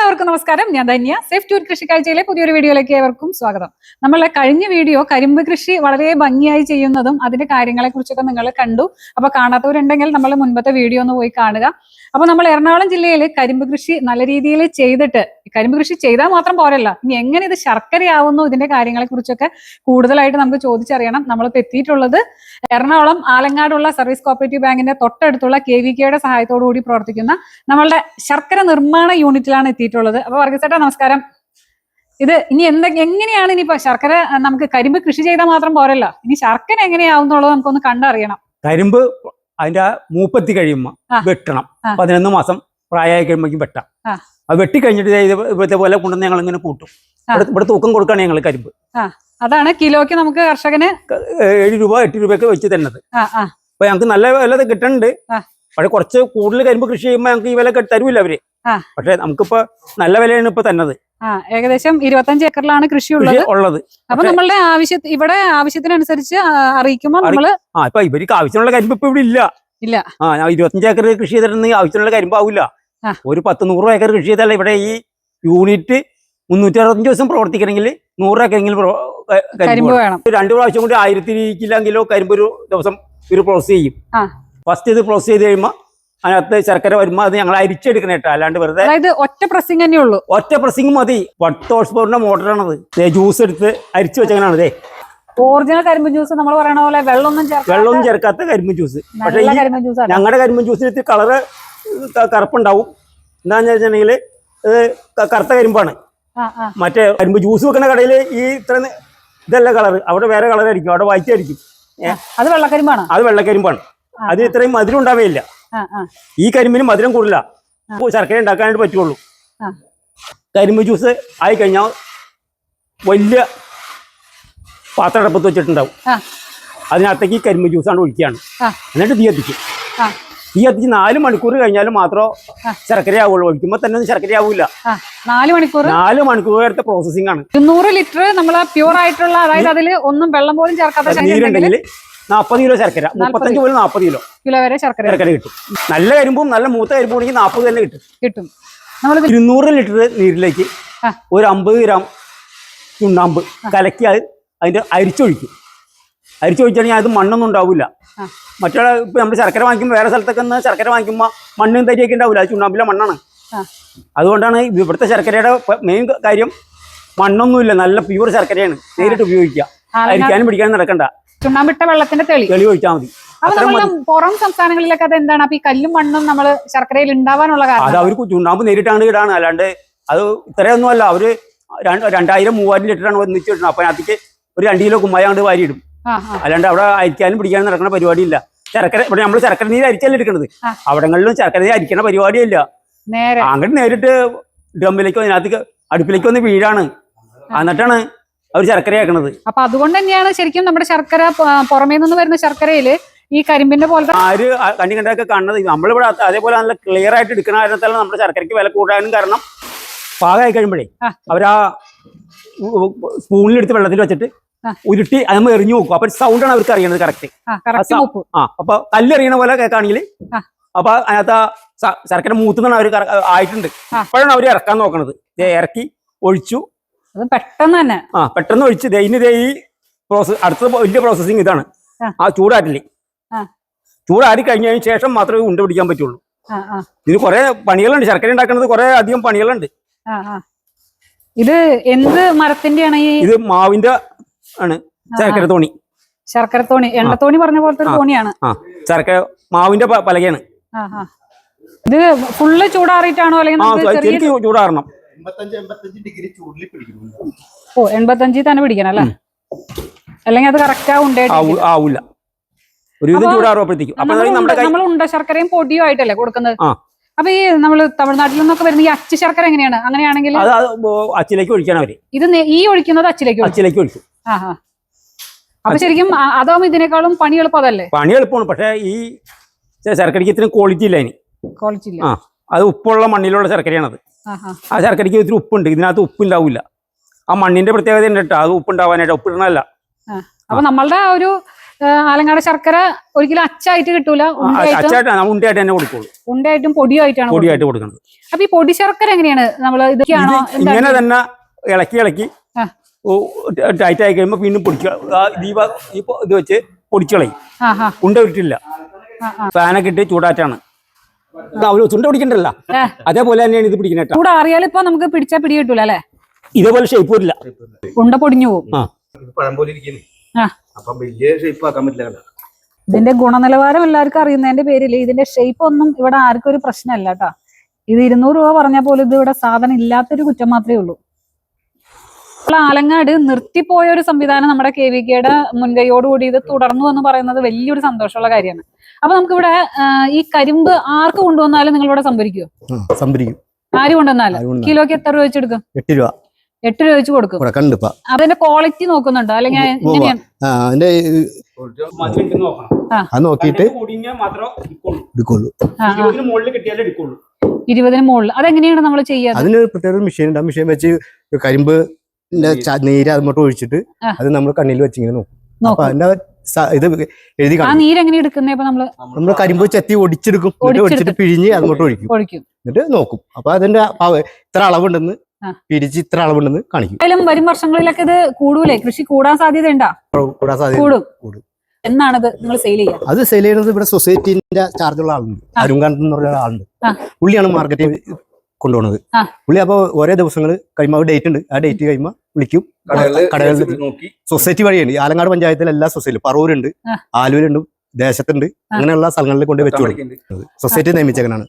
എല്ലാവർക്കും നമസ്കാരം. ഞാൻ ധന്യ. സേഫ് ടൂർ കൃഷിക്കാഴ്ചയിലെ പുതിയൊരു വീഡിയോയിലേക്ക് ഏവർക്കും സ്വാഗതം. നമ്മളെ കഴിഞ്ഞ വീഡിയോ കരിമ്പ് കൃഷി വളരെ ഭംഗിയായി ചെയ്യുന്നതും അതിന്റെ കാര്യങ്ങളെ കുറിച്ചൊക്കെ നിങ്ങൾ കണ്ടു. അപ്പൊ കാണാത്തവരുണ്ടെങ്കിൽ നമ്മൾ മുൻപത്തെ വീഡിയോ ഒന്ന് പോയി കാണുക. അപ്പൊ നമ്മൾ എറണാകുളം ജില്ലയിൽ കരിമ്പ് കൃഷി നല്ല രീതിയിൽ ചെയ്തിട്ട്, കരിമ്പ് കൃഷി ചെയ്താൽ മാത്രം പോരല്ല, ഇനി എങ്ങനെ ഇത് ശർക്കരയാവുന്നു, ഇതിന്റെ കാര്യങ്ങളെ കുറിച്ചൊക്കെ കൂടുതലായിട്ട് നമുക്ക് ചോദിച്ചറിയണം. നമ്മളിപ്പോൾ എത്തിയിട്ടുള്ളത് എറണാകുളം ആലങ്ങാടുള്ള സർവീസ് കോപ്പറേറ്റീവ് ബാങ്കിന്റെ തൊട്ടടുത്തുള്ള KVKയുടെ സഹായത്തോടു കൂടി പ്രവർത്തിക്കുന്ന നമ്മളുടെ ശർക്കര നിർമ്മാണ യൂണിറ്റിലാണ് എത്തിയിട്ടുള്ളത്. അപ്പൊ വർഗീസ് ചേട്ടാ നമസ്കാരം. ഇത് ഇനി എങ്ങനെയാണ് ഇനിയിപ്പോ ശർക്കര, നമുക്ക് കരിമ്പ് കൃഷി ചെയ്താൽ മാത്രം പോരല്ല, ഇനി ശർക്കര എങ്ങനെയാവുന്നുള്ളത് നമുക്കൊന്ന് കണ്ടറിയണം. കരിമ്പ് അതിന്റെ മൂപ്പത്തി കഴിയുമ്പോ വെട്ടണം. 11 മാസം പ്രായമായി കഴിയുമ്പോഴേക്കും വെട്ടാം. അത് വെട്ടി കഴിഞ്ഞിട്ട് ഇവിടുത്തെ പോലെ കൊണ്ടുവന്ന് ഞങ്ങൾ ഇങ്ങനെ കൂട്ടും. ഇവിടെ തൂക്കം കൊടുക്കാണ് ഞങ്ങൾ കരിമ്പ്. അതാണ് കിലോയ്ക്ക് നമുക്ക് കർഷകന് 7 രൂപ 8 രൂപയൊക്കെ വെച്ച് തരുന്നത്. അപ്പൊ ഞങ്ങൾക്ക് നല്ല വില കിട്ടുന്നുണ്ട്. പക്ഷെ കുറച്ച് കൂടുതൽ കരിമ്പ് കൃഷി ചെയ്യുമ്പോൾ ഞങ്ങൾക്ക് ഈ വില തരൂല്ല അവര്. പക്ഷെ നമുക്കിപ്പോ നല്ല വിലയാണ് ഇപ്പൊ തന്നത്. ഏകദേശം 25 ഏക്കറിലാണ് കൃഷി ഉള്ളത്. അപ്പൊ നമ്മളുടെ ഇവിടെ ആവശ്യത്തിനനുസരിച്ച് അറിയിക്കുമ്പോ നമ്മള് ഇപ്പൊ ഇവർക്ക് ആവശ്യമുള്ള കരിമ്പ് ഇപ്പൊ ഇവിടെ ഇല്ല. 25 ഏക്കർ കൃഷി ചെയ്തിട്ടുണ്ടെങ്കിൽ ആവശ്യമുള്ള കരിമ്പ് ആവില്ല. ഒരു 10-100 ഏക്കർ കൃഷി ചെയ്താൽ ഇവിടെ ഈ യൂണിറ്റ് 365 ദിവസം പ്രവർത്തിക്കണമെങ്കിൽ 100 ഏക്കറെങ്കിലും കരിമ്പ് വേണം. 2 പ്രാവശ്യം കൊണ്ട് 1020 കിലോ കരിമ്പ് ഒരു ദിവസം ഇവർ പ്രോസസ് ചെയ്യും. ഫസ്റ്റ് ഇത് പ്രോസസ് ചെയ്ത് കഴിയുമ്പോൾ അതിനകത്ത് ശർക്കര വരുമ്പോൾ അത് ഞങ്ങൾ അരിച്ചെടുക്കണ കേട്ടോ, അല്ലാണ്ട് വെറുതെ. ഒറ്റ പ്രസിംഗ് തന്നെ ഉള്ളൂ. ഒറ്റ പ്രസിംഗ് മതി. 10 ഹോഴ്സ് പവറിന്റെ മോട്ടറാണത്. ജ്യൂസ് എടുത്ത് അരിച്ചു വെച്ചങ്ങനാണ് ഇതേ ഒറിജിനൽ കരിമ്പ് ജ്യൂസ്. നമ്മൾ പറയണ പോലെ വെള്ളമൊന്നും ചേർക്കാത്ത കരിമ്പ് ജ്യൂസ്. പക്ഷേ ഞങ്ങളുടെ കരിമ്പ് ജ്യൂസിന് കളറ് കറുപ്പുണ്ടാവും. എന്താന്ന് വെച്ചിട്ടുണ്ടെങ്കിൽ ഇത് കറുത്ത കരിമ്പാണ്. മറ്റേ കരിമ്പ് ജ്യൂസ് വെക്കുന്ന കടയിൽ ഈ ഇത്ര ഇതല്ല കളറ്, അവിടെ വേറെ കളറായിരിക്കും, അവിടെ വായിച്ചായിരിക്കും. അത് വെള്ളക്കരിമ്പാണ്. അത് ഇത്രയും മധുരം ഉണ്ടാവുകയില്ല. ഈ കരിമ്പിന് മധുരം കൂടില്ല. ശർക്കര ഉണ്ടാക്കാനായിട്ട് പറ്റുള്ളൂ. കരിമ്പ് ജ്യൂസ് ആയി കഴിഞ്ഞാൽ വലിയ പാത്രം അടുപ്പത്ത് വെച്ചിട്ടുണ്ടാവും. അതിനകത്തേക്ക് ഈ കരിമ്പ് ജ്യൂസാണ് ഒഴിക്കുകയാണ്. എന്നിട്ട് തീ കത്തിക്കും. തീ കത്തിച്ച് 4 മണിക്കൂർ കഴിഞ്ഞാലും മാത്രം ശർക്കരയാവുള്ളൂ. ഒഴിക്കുമ്പോൾ തന്നെ ശർക്കരയാവൂല. 4 മണിക്കൂർ വരത്തെ പ്രോസസ്സിംഗ് ആണ്. 200 ലിറ്റർ നമ്മൾ പ്യൂർ ആയിട്ടുള്ള, അതായത് അതിൽ ഒന്നും വെള്ളം പോലും ചേർക്കാത്ത നീരുണ്ടെങ്കിൽ 40 കിലോ ശർക്കര, 35 മുതൽ 40 കിലോ വരെ ശർക്കര കിട്ടും. നല്ല കരിമ്പും നല്ല മൂത്ത കരിമ്പും ഉണ്ടെങ്കിൽ 40 തന്നെ കിട്ടും. 200 ലിറ്റർ നീരിലേക്ക് ഒരു 50 ഗ്രാം ചുണ്ണാമ്പ് കലക്കി അതിന്റെ അരിച്ചൊഴിക്കും. അരിച്ചൊഴിച്ചാണെങ്കിൽ അത് മണ്ണൊന്നും ഉണ്ടാവില്ല. മറ്റുള്ള ഇപ്പൊ നമ്മൾ ശർക്കര വാങ്ങിക്കുമ്പോൾ വേറെ സ്ഥലത്തൊക്കെ ശർക്കര വാങ്ങിക്കുമ്പോൾ മണ്ണും തരിയൊക്കെ ഉണ്ടാവില്ല. അത് ചുണ്ണാമ്പിലെ മണ്ണാണ്. അതുകൊണ്ടാണ് ഇവിടുത്തെ ശർക്കരയുടെ മെയിൻ കാര്യം. മണ്ണൊന്നുമില്ല, നല്ല പ്യൂർ ശർക്കരയാണ്. നേരിട്ട് ഉപയോഗിക്കുക. അരിക്കാനും പിടിക്കാനും നടക്കണ്ട. ചുണ്ണാമ്പിട്ട വെള്ളത്തിന്റെ തെളി ഒഴിച്ചാൽ മതി. പുറം സംസ്ഥാനങ്ങളിലൊക്കെ അത് എന്താണ് ഈ കല്ലും മണ്ണും നമ്മൾ ശർക്കരയിൽ ഉണ്ടാവാനുള്ള കാരണം? അത് അവർക്ക് ചുണ്ണാമ്പ് നേരിട്ടാണ് ഇടാണ്. അല്ലാണ്ട് അത് ഇത്രയൊന്നും അല്ല. അവര് 2000-3000 ലിറ്ററാണ് ഒന്നിച്ച് ഇടുന്നത്. അപ്പൊ അതിലേക്ക് ഒരു 2 കിലോ കുമ്മായാണ്ട് വാരിയിടും. അല്ലാണ്ട് അവിടെ അരിക്കാനും പിടിക്കാനും നടക്കുന്ന പരിപാടിയില്ല. ശർക്കര ഇവിടെ നമ്മൾ ശർക്കര നീര് അരിച്ചല്ല എടുക്കുന്നത്. അവിടങ്ങളിലും ശർക്കര നീര് അരിക്കണ പരിപാടിയില്ല. അങ്ങോട്ട് നേരിട്ട് ഡ്രമ്മിലേക്കോ അതിനകത്തേക്ക് അടുപ്പിലേക്കോ ഒന്ന് വീഴാണ്. എന്നിട്ടാണ് അവർ ശർക്കരയാക്കണത്. അപ്പൊ അതുകൊണ്ട് തന്നെയാണ് ശരിക്കും നമ്മുടെ ശർക്കര പുറമേ നിന്ന് വരുന്ന ശർക്കരയില് ഈ കരിമ്പിന്റെ പോലത്തെ ആര് കണ്ടിക്കെ കാണുന്നത്. നമ്മളിവിടെ അതേപോലെ നല്ല ക്ലിയർ ആയിട്ട് എടുക്കണ കാരണത്താൽ നമ്മുടെ ശർക്കരയ്ക്ക് വില കൂടാനും കാരണം പാകമായി കഴിയുമ്പോഴേ അവരാ സ്പൂണിലെടുത്ത് വെള്ളത്തിൽ വെച്ചിട്ട് ഉരുട്ടി അതുമ്പോൾ എറിഞ്ഞു നോക്കും. അപ്പൊ സൗണ്ടാണ് അവർക്ക് അറിയണത് കറക്റ്റ്. അപ്പൊ കല്ലെറിയണ പോലെ കേൾക്കുകയാണെങ്കിൽ അപ്പൊ അതിനകത്ത് ശർക്കര മൂത്തുന്നാണ് അവർ ആയിട്ടുണ്ട്. അപ്പോഴാണ് അവർ ഇറക്കാൻ നോക്കണത്. ഇറക്കി ഒഴിച്ചു പെട്ടെന്ന് ഒഴിച്ച് ഈ പ്രോസസ് അടുത്ത വലിയ പ്രോസസ്സിങ് ഇതാണ്. ചൂടാറ്റില്ലേ, ചൂടാറി കഴിഞ്ഞതിന് ശേഷം മാത്രമേ ഉണ്ട പിടിക്കാൻ പറ്റുള്ളൂ. ഇതിന് കുറെ പണികളുണ്ട്. ശർക്കര ഉണ്ടാക്കുന്നത് കുറെ അധികം പണികളുണ്ട്. ഇത് എന്ത് മരത്തിന്റെയാണ്? ഇത് മാവിന്റെ ആണ്. ശർക്കരത്തോണി എണ്ണത്തോണി പറഞ്ഞ പോലത്തെ ഒരു തോണിയാണ്. ശർക്കര മാവിന്റെ പലകയാണ്. ഇത് ഫുള്ള് ചൂടാറിയിട്ടാണോ അല്ലെങ്കിൽ ചൂടാറണം? 85 ഡിഗ്രി ചൂടിൽ പിടിക്കണം. 85 തന്നെ പിടിക്കണം അല്ലേ? അല്ലെങ്കിൽ അത് കറക്റ്റ് ആവൂല. ഒരുവിധം ചൂടാറുമ്പോഴത്തേക്കും നമ്മൾ ഉണ്ട ശർക്കരയും പൊടിയും ആയിട്ടല്ലേ കൊടുക്കുന്നത്. അപ്പൊ ഈ നമ്മള് തമിഴ്നാട്ടിൽ നിന്നൊക്കെ വരുന്ന ഈ അച്ചു ശർക്കര എങ്ങനെയാണ്? അങ്ങനെയാണെങ്കിൽ അച്ചിലേക്ക് ഒഴിക്കണം അവര്. ഇത് ഈ ഒഴിക്കുന്നത് അച്ചിലേക്ക് ഒഴിക്കും. അപ്പൊ ശരിക്കും അതാവുമ്പോ ഇതിനേക്കാളും പണി എളുപ്പം അതല്ലേ? പണി എളുപ്പമാണ്. പക്ഷെ ഈ ശർക്കരയ്ക്ക് ഇത്രയും ക്വാളിറ്റി ഇല്ല. അത് ഉപ്പുള്ള മണ്ണിലുള്ള ശർക്കരയാണത്. ആ ശർക്കരയ്ക്ക് ഇത്തിരി ഉപ്പുണ്ട്. ഇതിനകത്ത് ഉപ്പുണ്ടാവില്ല. ആ മണ്ണിന്റെ പ്രത്യേകത ഉണ്ട് കേട്ടോ. അത് ഉപ്പുണ്ടാവാനായിട്ട് ഉപ്പിടണല്ല. അപ്പൊ നമ്മളുടെ ഒരു ആലങ്ങാട് ശർക്കര ഒരിക്കലും അച്ചായിട്ട് കിട്ടൂല, ഉണ്ടയായിട്ട് തന്നെ കൊടുക്കുള്ളൂ. ഉണ്ടയായിട്ടും പൊടിയായിട്ടാണ് പൊടിയായിട്ട് കൊടുക്കുന്നത്. അപ്പൊ ഈ പൊടി ശർക്കര എങ്ങനെയാണ് നമ്മൾ ഇതൊക്കെയാണോ ഇങ്ങനെ തന്നെ ഇളക്കി ടൈറ്റ് ആയി കഴിയുമ്പോ പിന്നെ ഇത് വെച്ച് പൊടിച്ചളയും. ഉണ്ട വിട്ടില്ല, ഫാനൊക്കെ ഇട്ട് ചൂടാറ്റാണ്. ചുണ്ട പിടിക്കണ്ടല്ല, അതേപോലെ തന്നെയാണ് ഇത് പിടിക്കുന്നത്. ചൂട് അറിയാലും ഇപ്പൊ നമുക്ക് പിടിച്ചാ പിടി കിട്ടൂല അല്ലെ, ഇതേപോലെ ഷേപ്പ് വരില്ല, ഉണ്ട പൊടിഞ്ഞു പോകും. ഇതിന്റെ ഗുണനിലവാരം എല്ലാവർക്കും അറിയുന്നതിന്റെ പേരിൽ ഇതിന്റെ ഷേപ്പ് ഒന്നും ഇവിടെ ആർക്കും ഒരു പ്രശ്നമല്ല കേട്ടോ. ഇത് 200 രൂപ പറഞ്ഞ പോലെ ഇത് ഇവിടെ സാധനം ഇല്ലാത്തൊരു കുറ്റം മാത്രമേ ഉള്ളൂ. ആലങ്ങാട് നിർത്തിപ്പോയ ഒരു സംവിധാനം നമ്മുടെ KVKയുടെ മുൻകൈയോടുകൂടി ഇത് തുടർന്നു എന്ന് പറയുന്നത് വലിയൊരു സന്തോഷമുള്ള കാര്യമാണ്. അപ്പൊ നമുക്കിവിടെ ഈ കരിമ്പ് ആർക്ക് കൊണ്ടുവന്നാലും നിങ്ങളിവിടെ സംഭരിക്കുമോ? സംഭരിക്കും. ആര് കൊണ്ടുവന്നാലും കിലോക്ക് എത്ര രൂപ വെച്ചെടുക്കും? 8 രൂപ. 8 രൂപ വെച്ച് കൊടുക്കും. അതിന്റെ ക്വാളിറ്റി നോക്കുന്നുണ്ടോ അല്ലെങ്കിൽ എങ്ങനെയാണ്? നോക്കിയിട്ട് 20-ന് മുകളിൽ അതെങ്ങനെയാണ് നമ്മൾ ചെയ്യുക? അതിന് പ്രത്യേക മെഷീൻ ഉണ്ട്. ആ മെഷീൻ വെച്ച് കരിമ്പ് നീര് അങ്ങോട്ട് ഒഴിച്ചിട്ട് അത് നമ്മൾ കണ്ണിൽ വെച്ചിങ്ങനെ നോക്കും. അപ്പൊ അതിന്റെ ഇത് എഴുതി ആ നീര് എങ്ങനെ എടുക്കുന്നേ? അപ്പൊ നമ്മള് കരിമ്പ് ചെത്തി ഒടിച്ചെടുക്കും, ഒടിച്ചിട്ട് പിഴിഞ്ഞ് അങ്ങോട്ട് ഒഴിക്കും, എന്നിട്ട് നോക്കും. അപ്പൊ അതിന്റെ ഇത്ര അളവുണ്ടെന്ന് പിരിച്ച് ഇത്ര അളവുണ്ടെന്ന് കാണിക്കും. വരും വർഷങ്ങളിലൊക്കെ ഇത് കൂടൂലേ? കൃഷി കൂടാൻ സാധ്യത ഉണ്ടോ? കൂടാൻ സാധ്യത കൂടും. എന്നാണത് നിങ്ങൾ സെയിൽ ചെയ്യുക? അത് സെയിൽ ചെയ്യുന്നത് ഇവിടെ സൊസൈറ്റിന്റെ ചാർജുള്ള ആളുണ്ട്, അരുങ്കാന്തൻ എന്ന് പറഞ്ഞ ആളുണ്ട്. പുള്ളിയാണ് മാർക്കറ്റിൽ കൊണ്ടുപോകുന്നത്. പുള്ളി അപ്പൊ ഓരോ ദിവസങ്ങൾ കഴിയുമ്പോൾ ഡേറ്റ് ഉണ്ട്, ആ ഡേറ്റ് കഴിയുമ്പോൾ വിളിക്കും. കടകളിൽ സൊസൈറ്റി വഴിയുണ്ട്. ആലങ്ങാട് പഞ്ചായത്തിലെ എല്ലാ സൊസൈറ്റിയും പറവൂരുണ്ട്, ആലൂരുണ്ട്, ദേശത്തുണ്ട്, അങ്ങനെയുള്ള സ്ഥലങ്ങളിൽ കൊണ്ട് വെച്ചു കൊടുക്കും. സൊസൈറ്റി നിയമിച്ചേക്കനാണ്,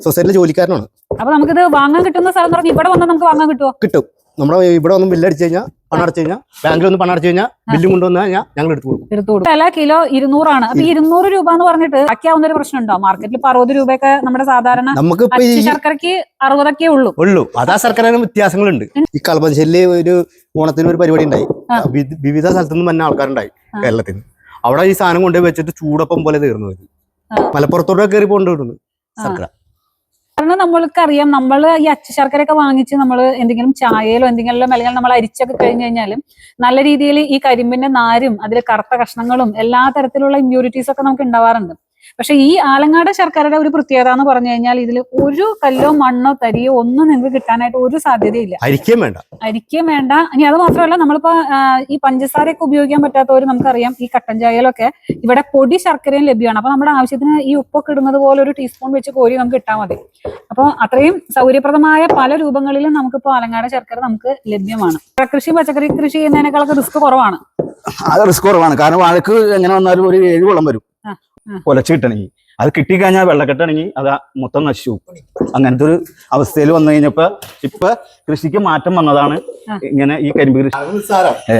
സൊസൈറ്റിയിലെ ജോലിക്കാരനാണ്. അപ്പൊ നമുക്കിത് വാങ്ങാൻ കിട്ടുന്ന സ്ഥലം ഇവിടെ വന്നാൽ നമുക്ക് വാങ്ങാൻ കിട്ടുമോ? കിട്ടും. നമ്മുടെ ഇവിടെ ഒന്നും ബില്ലടിച്ചു കഴിഞ്ഞാൽ, പണം അടച്ചു കഴിഞ്ഞാൽ, ബാങ്കിൽ ഒന്ന് പണം അടച്ചു കഴിഞ്ഞാൽ ബില്ലും കൊണ്ടുവന്നു കഴിഞ്ഞാൽ ഞങ്ങൾ എടുത്തു കൊടുക്കും. വില കിലോ 200 ആണ്. അപ്പൊ 200 രൂപ എന്ന് പറഞ്ഞിട്ട് ബാക്കിയാവുന്ന ഒരു പ്രശ്നം ഉണ്ടോ? മാർക്കറ്റിൽ 60 രൂപയൊക്കെ നമ്മുടെ സാധാരണ നമുക്ക് ശർക്കരക്ക് 60 ഉള്ളൂ. അതാ ശർക്കര വ്യത്യാസങ്ങളുണ്ട്. ഈ കളമശ്ശേരിയില് ഒരു ഓണത്തിന് ഒരു പരിപാടി ഉണ്ടായി. വിവിധ സ്ഥലത്തു നിന്നും വന്ന ആൾക്കാരുണ്ടായി കേരളത്തിന്. അവിടെ ഈ സാധനം കൊണ്ടുപോയി വെച്ചിട്ട് ചൂടൊപ്പം പോലെ തീർന്നു വരും. മലപ്പുറത്തോടെ കയറി കൊണ്ടുവരുന്നു ശർക്കര. കാരണം നമ്മൾക്കറിയാം, നമ്മൾ ഈ ശർക്കരയൊക്കെ വാങ്ങിച്ച് നമ്മൾ എന്തെങ്കിലും ചായയിലോ എന്തെങ്കിലും അല്ലെങ്കിൽ നമ്മൾ അരിച്ചൊക്കെ കഴിഞ്ഞു കഴിഞ്ഞാലും നല്ല രീതിയിൽ ഈ കരിമ്പിന്റെ നാരും അതിൽ കറുത്ത കഷ്ണങ്ങളും എല്ലാ തരത്തിലുള്ള ഇമ്പ്യൂരിറ്റീസ് ഒക്കെ നമുക്ക് ഉണ്ടാവാറുണ്ട്. പക്ഷെ ഈ ആലങ്ങാട് ശർക്കരയുടെ ഒരു പ്രത്യേകത എന്ന് പറഞ്ഞു കഴിഞ്ഞാൽ ഇതിൽ ഒരു കല്ലോ മണ്ണോ തരിയോ ഒന്നും നിങ്ങൾക്ക് കിട്ടാനായിട്ട് ഒരു സാധ്യതയില്ല. അരിക്കയും വേണ്ട. ഇനി അത് മാത്രമല്ല, നമ്മളിപ്പോ ഈ പഞ്ചസാരയൊക്കെ ഉപയോഗിക്കാൻ പറ്റാത്തവർ നമുക്കറിയാം ഈ കട്ടൻ ചായയിലൊക്കെ ഇവിടെ പൊടി ശർക്കരയും ലഭ്യമാണ്. അപ്പൊ നമ്മുടെ ആവശ്യത്തിന് ഈ ഉപ്പൊക്കെ ഇടുന്നത് പോലെ ഒരു ടീസ്പൂൺ വെച്ച് കോരി നമുക്ക് ഇട്ടാൽ മതി. അപ്പോൾ അത്രയും സൗകര്യപ്രദമായ പല രൂപങ്ങളിലും നമുക്കിപ്പോ ആലങ്ങാട് ശർക്കര നമുക്ക് ലഭ്യമാണ്. കൃഷി പച്ചക്കറി കൃഷി ചെയ്യുന്നതിനേക്കാളൊക്കെ റിസ്ക് കുറവാണ്. അത് റിസ്ക് കുറവാണ്. കാരണം വാഴക്ക് എങ്ങനെ വന്നാലും ഒരു 7 വളം വരും കൊലച്ച് കിട്ടണമെങ്കിൽ. അത് കിട്ടിക്കഴിഞ്ഞാൽ വെള്ളക്കെട്ടാണെങ്കിൽ അത് മൊത്തം നശിച്ചു. അങ്ങനത്തെ ഒരു അവസ്ഥയിൽ വന്നു കഴിഞ്ഞപ്പോ ഇപ്പൊ കൃഷിക്ക് മാറ്റം വന്നതാണ് ഇങ്ങനെ ഈ കരിമ്പ് കൃഷി.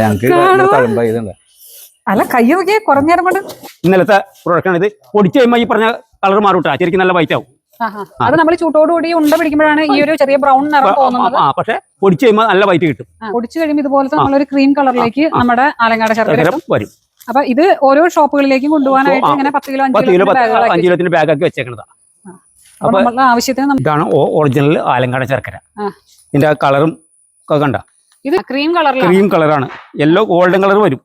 ഞങ്ങൾക്ക് അല്ല കയ്യൊക്കെ കുറഞ്ഞേരം കൊണ്ട് ഇന്നലത്തെ പ്രൊഡക്റ്റാണ് ഇത്. പൊടിച്ചു കഴിയുമ്പോൾ ഈ പറഞ്ഞ കളർ മാറൂട്ടാ, ശരിക്കും നല്ല വൈറ്റ് ആവും. അത് നമ്മൾ ചൂട്ടോടുകൂടി ഉണ്ട പിടിക്കുമ്പോഴാണ് ഈ ഒരു ചെറിയ ബ്രൗൺ നിറം തോന്നുന്നത്. പക്ഷെ പൊടിച്ചു കഴിയുമ്പോൾ നല്ല വൈറ്റ് കിട്ടും. പൊടിച്ചു കഴിയുമ്പോൾ ഇതുപോലത്തെ നമ്മളൊരു ക്രീം കളറിലേക്ക് നമ്മുടെ ആലങ്ങാട് ശർക്കര വരും. അപ്പൊ ഇത് ഓരോ ഷോപ്പുകളിലേക്കും കൊണ്ടുപോകാനായിട്ട് ഇങ്ങനെ 10 കിലോ 5 കിലോത്തിന്റെ ബാഗാക്കി വെച്ചേക്കുന്നതാണ്. അപ്പൊ നമ്മളുടെ ആവശ്യത്തിന് ഇതാണ് ഒറിജിനൽ ആലങ്ങാട് ശർക്കര. ഇതിന്റെ കളറും ഒക്കെ കണ്ട, ഇത് ക്രീം കളറാണ്. യെല്ലോ ഗോൾഡൻ കളർ വരും.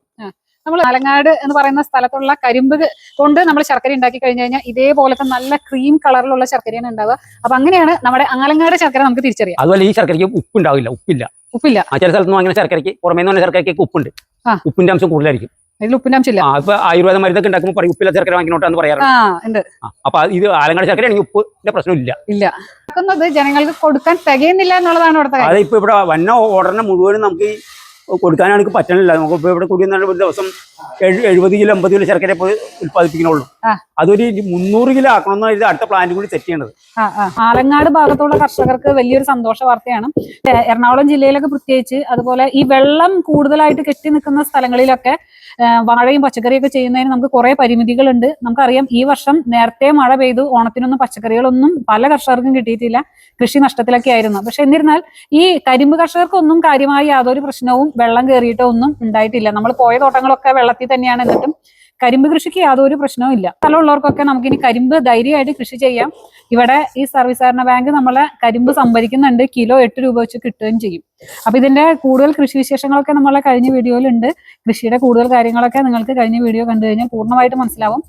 നമ്മൾ ആലങ്ങാട് എന്ന് പറയുന്ന സ്ഥലത്തുള്ള കരിമ്പ് കൊണ്ട് നമ്മൾ ശർക്കര ഉണ്ടാക്കി കഴിഞ്ഞു കഴിഞ്ഞാൽ ഇതേപോലത്തെ നല്ല ക്രീം കളറിലുള്ള ശർക്കരയാണ് ഉണ്ടാവുക. അപ്പൊ അങ്ങനെയാണ് നമ്മുടെ ആലങ്ങാട് ശർക്കര നമുക്ക് തിരിച്ചറിയാം. അതുപോലെ ഈ ശർക്കരയ്ക്ക് ഉപ്പുണ്ടാവില്ല, ഉപ്പില്ല. ചില സ്ഥലത്ത് നിന്ന് വാങ്ങുന്ന ശർക്കരയ്ക്ക് പുറമേ നിന്ന് ശർക്കരയ്ക്ക് ഉപ്പുണ്ട്, ഉപ്പിന്റെ അംശം കൂടുതലായിരിക്കും. ഇതിൽ ഉപ്പിന്റെ അംശമില്ല. ഇപ്പൊ ആയുർവേദ മരുന്നൊക്കെ ഉണ്ടാക്കുമ്പോൾ പറയും ഉപ്പില്ല ശർക്കര വാങ്ങിക്കണോട്ടാന്ന് പറയാറുണ്ട്. അപ്പൊ ഇത് ആലങ്ങാട് ശർക്കര ആണെങ്കിൽ ഉപ്പിന്റെ പ്രശ്നമില്ല. ജനങ്ങൾക്ക് കൊടുക്കാൻ തികയുന്നില്ല എന്നുള്ളതാണ് ഇവിടുത്തെ. അത് ഇപ്പൊ ഇവിടെ വന്ന ഓർഡറിനെ മുഴുവനും നമുക്ക് കൊടുക്കാനാണെങ്കിൽ പറ്റണില്ല. നമുക്ക് ഇപ്പൊ ഇവിടെ കൂടി ഒരു ദിവസം 70 കിലോ 50 കിലോ ശർക്കര ഉത്പാദിപ്പിക്കണുള്ളൂ. അതൊരു 300 കിലോ ആക്കണമെന്ന് ഇത് അടുത്ത പ്ലാന്റ് കൂടി സെറ്റ് ചെയ്യണത്. ആലങ്ങാട് ഭാഗത്തുള്ള കർഷകർക്ക് വലിയൊരു സന്തോഷ വാർത്തയാണ്. എറണാകുളം ജില്ലയിലൊക്കെ പ്രത്യേകിച്ച്, അതുപോലെ ഈ വെള്ളം കൂടുതലായിട്ട് കെട്ടി നിൽക്കുന്ന സ്ഥലങ്ങളിലൊക്കെ വാഴയും പച്ചക്കറിയൊക്കെ ചെയ്യുന്നതിന് നമുക്ക് കുറെ പരിമിതികളുണ്ട്. നമുക്കറിയാം ഈ വർഷം നേരത്തെ മഴ പെയ്തു, ഓണത്തിനൊന്നും പച്ചക്കറികളൊന്നും പല കർഷകർക്കും കിട്ടിയിട്ടില്ല, കൃഷി നഷ്ടത്തിലൊക്കെ ആയിരുന്നു. പക്ഷെ എന്നിരുന്നാൽ ഈ കരിമ്പ് കർഷകർക്കൊന്നും കാര്യമായി യാതൊരു പ്രശ്നവും വെള്ളം കയറിയിട്ടോ ഒന്നും ഉണ്ടായിട്ടില്ല. നമ്മൾ പോയ തോട്ടങ്ങളൊക്കെ വെള്ളത്തിൽ തന്നെയാണ്. എന്നിട്ടും കരിമ്പ് കൃഷിക്ക് യാതൊരു പ്രശ്നവും ഇല്ല. സ്ഥലമുള്ളവർക്കൊക്കെ നമുക്കിനി കരിമ്പ് ധൈര്യമായിട്ട് കൃഷി ചെയ്യാം. ഇവിടെ ഈ സർവീസ് സഹകരണ ബാങ്ക് നമ്മളെ കരിമ്പ് സംഭരിക്കുന്നുണ്ട്, കിലോ 8 രൂപ വെച്ച് കിട്ടുകയും ചെയ്യും. അപ്പൊ ഇതിന്റെ കൂടുതൽ കൃഷി വിശേഷങ്ങളൊക്കെ നമ്മളെ കഴിഞ്ഞ വീഡിയോയിലുണ്ട്. കൃഷിയുടെ കൂടുതൽ കാര്യങ്ങളൊക്കെ നിങ്ങൾക്ക് കഴിഞ്ഞ വീഡിയോ കണ്ടു കഴിഞ്ഞാൽ പൂർണ്ണമായിട്ട് മനസ്സിലാവും.